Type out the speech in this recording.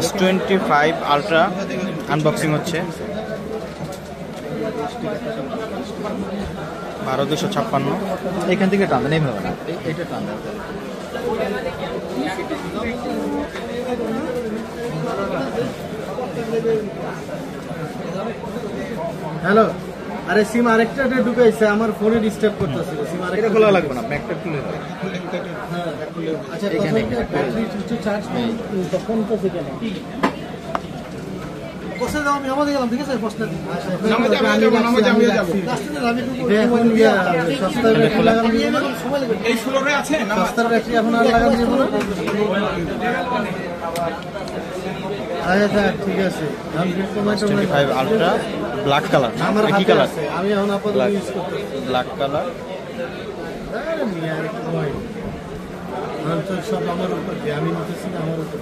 S25 ultra unboxing হচ্ছে 12256। এখান থেকে টান নেই হবে না, এটা টান। হ্যালো, আরে সিম আরেকটা ঢুকাইছে, আমার ফোনে ডিস্টার্ব করতেছিল। সিম আরেকটা খোলা লাগবে না, ব্যাকটা খুলে দাও। হ্যাঁ, আচ্ছা এখানে ব্যাটারি কিছু চার্জ নেই তখন তো থেকে না। বসে যাও, আমি আমাদের গেলাম, ঠিক আছে? বসতে নামে যাব এই ফ্লোরে আছে না, রাস্তার ব্যাটারি এখন আর লাগানো যাবে না। আচ্ছা ঠিক আছে। S25 আলট্রা ব্ল্যাক কালার, আমার কি কালার? আমি এখন আপাতত ইউজ করতে ব্ল্যাক কালার। আরে মিয়া আর কি হয়, সব আমার উপর দিয়ে, আমি নিতেছি না, আমার উপর।